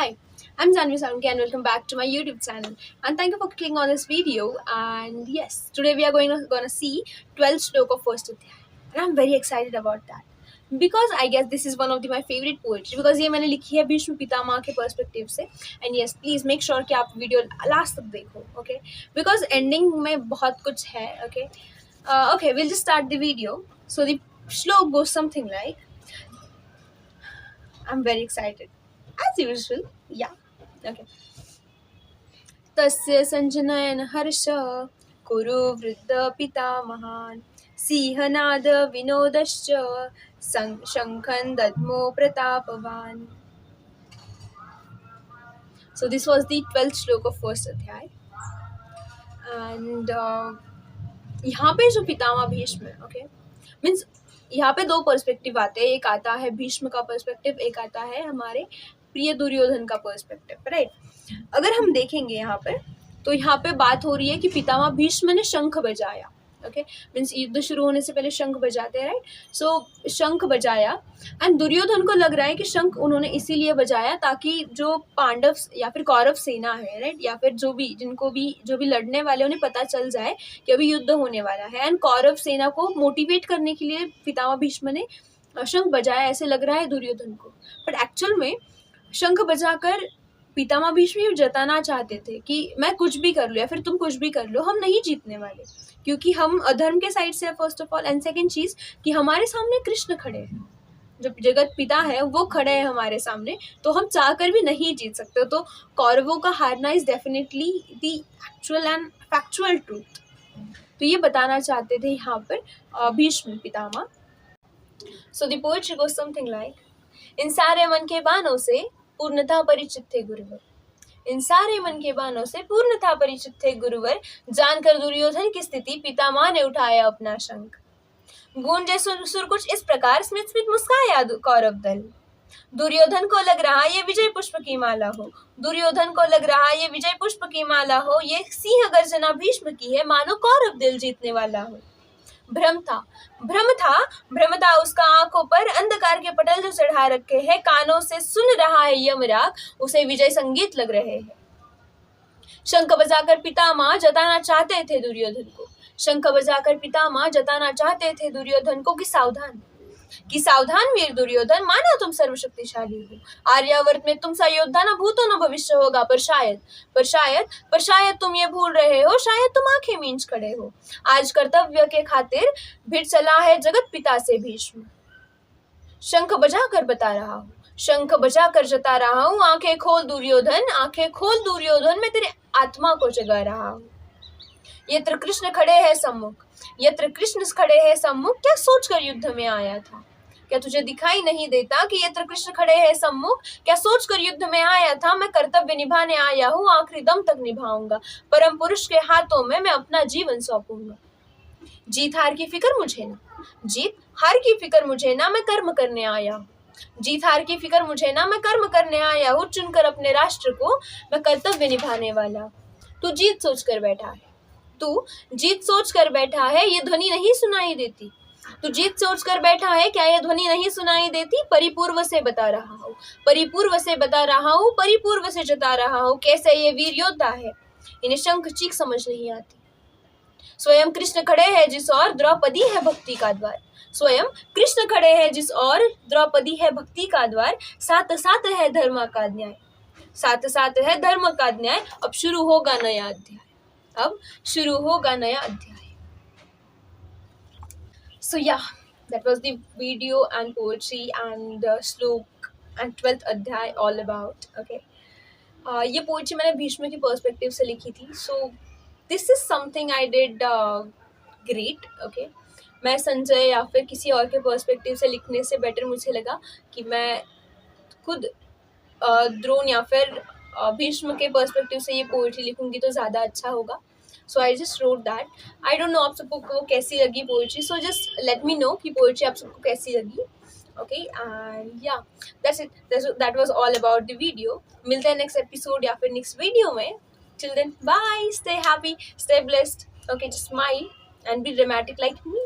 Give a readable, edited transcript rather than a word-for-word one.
Hi, I'm Janvi Salunki and welcome back to my YouTube channel. And thank you for clicking on this video. And yes, today we are gonna see 12th Shlok of First Adhyay. And I'm very excited about that. Because I guess this is one of my favorite poetry. Because ये मैंने लिखी है भीष्म पितामह के perspective से. And yes, please make sure कि आप video last तक देखो, okay? Because ending में बहुत कुछ है, okay? Okay, we'll just start the video. So the Shlok goes something like, I'm very excited. As usual, yeah. Okay. तस्य संजनयन हर्ष कुरु वृद्ध पितामहान् सिंहनाद विनोदश्च शंखन दद्मो प्रतापवान्. So this was the 12th श्लोक of first अध्याय. And यहाँ पे जो पितामह भीष्म है, okay, means यहाँ पे दो पर्सपेक्टिव आते हैं. एक आता है भीष्म का पर्सपेक्टिव, एक आता है हमारे प्रिय दुर्योधन का पर्सपेक्टिव, राइट. अगर हम देखेंगे यहाँ पे तो यहाँ पे बात हो रही है कि पितामह भीष्म ने शंख बजाया, ओके, मीन्स युद्ध शुरू होने से पहले शंख बजाते हैं, राइट. सो शंख बजाया एंड दुर्योधन को लग रहा है कि शंख उन्होंने इसीलिए बजाया ताकि जो पांडव या फिर कौरव सेना है, राइट, या फिर जो भी लड़ने वाले उन्हें पता चल जाए कि अभी युद्ध होने वाला है. एंड कौरव सेना को मोटिवेट करने के लिए पितामह भीष्म ने शंख बजाया, ऐसे लग रहा है दुर्योधन को. बट एक्चुअल में शंख बजाकर पितामह भीष्म ये जताना चाहते थे कि मैं कुछ भी कर लो या फिर तुम कुछ भी कर लो, हम नहीं जीतने वाले, क्योंकि हम अधर्म के साइड से, first of all. And second चीज कि हमारे सामने कृष्ण खड़े हैं, जो जगत पिता है वो खड़े हैं हमारे सामने, तो हम चाहकर भी नहीं जीत सकते. तो कौरवों का हारना is definitely the actual and factual truth. तो ये बताना चाहते थे यहाँ पर Bhishma Pitamah. So the poetry goes something like, इन सारे मन के बानों से पूर्णतः परिचित थे गुरुवर. इन सारे मन के बानों से पूर्णतः परिचित थे गुरुवर. जानकर दुर्योधन की स्थिति पितामह ने उठाया अपना शंख. गूंजे सुर कुछ इस प्रकार, स्मित स्मित मुस्काया कौरव दल. दुर्योधन को लग रहा ये विजय पुष्प की माला हो. दुर्योधन को लग रहा ये विजय पुष्प की माला हो. ये सिंह गर्जना भीष्म की है, मानो कौरव दिल जीतने वाला हो. भ्रम था उसका आंखों पर अंधकार के पटल जो चढ़ा रखे हैं. कानों से सुन रहा है यमराग, उसे विजय संगीत लग रहे हैं. शंख बजाकर पितामह जताना चाहते थे दुर्योधन को. शंख बजाकर पितामह जताना चाहते थे दुर्योधन को कि सावधान वीर दुर्योधन, माना तुम सर्वशक्तिशाली हो. आर्यावर्त में तुम सा योद्धा न भूतो न भविष्य होगा. पर शायद तुम ये भूल रहे हो, शायद तुम आंखें मींच खड़े हो. आज कर्तव्य के खातिर भिड़ चला है जगत पिता से भीष्म. शंख बजाकर बता रहा हूँ, शंख बजाकर जता रहा हूँ. आंखें खोल दुर्योधन, मैं तेरे आत्मा को जगा रहा हूँ. यत्र कृष्ण खड़े हैं सम्मुख, क्या सोचकर युद्ध में आया था. क्या तुझे दिखाई नहीं देता कि यत्र कृष्ण खड़े हैं सम्मुख, क्या सोचकर युद्ध में आया था. मैं कर्तव्य निभाने आया हूँ, आखिरी दम तक निभाऊंगा. परम पुरुष के हाथों में मैं अपना जीवन सौंपूंगा. जीत हार की फिक्र मुझे ना, मैं कर्म करने आया हूँ. जीत हार की फिक्र मुझे ना, मैं कर्म करने आया हूँ. चुनकर अपने राष्ट्र को मैं कर्तव्य निभाने वाला. तू जीत सोच कर बैठा है, ये ध्वनि नहीं सुनाई देती. तू जीत सोच कर बैठा है, क्या ये ध्वनि नहीं सुनाई देती. परिपूर्व से बता रहा हूँ, परिपूर्व से जता रहा हूँ. कैसे ये वीर योद्धा है, इन्हें शंख चीख समझ नहीं आती. स्वयं कृष्ण खड़े हैं जिस और, द्रौपदी है भक्ति का द्वार. स्वयं कृष्ण खड़े हैं जिस और, द्रौपदी है भक्ति का द्वार. साथ साथ है धर्म का न्याय. अब शुरू होगा नया अध्याय. So yeah, that was the video and poetry and the श्लोक and 12th अध्याय all about. Okay, ये पोएट्री मैंने भीष्म की पर्सपेक्टिव से लिखी थी. So this is something I did great. Okay, मैं संजय या फिर किसी और के पर्सपेक्टिव से लिखने से बेटर मुझे लगा कि मैं खुद द्रोण या फिर भीष्म के पर्सपेक्टिव से ये पोएट्री लिखूंगी तो ज़्यादा अच्छा होगा. So I just wrote that. I don't know आप सबको कैसी लगी poetry, so just let me know कि पोएट्री आप सबको कैसी लगी. Okay, and yeah that was all about the video. मिलते हैं नेक्स्ट एपिसोड या फिर नेक्स्ट वीडियो में. Till then bye, stay happy, stay blessed. Okay, just smile and be dramatic like me.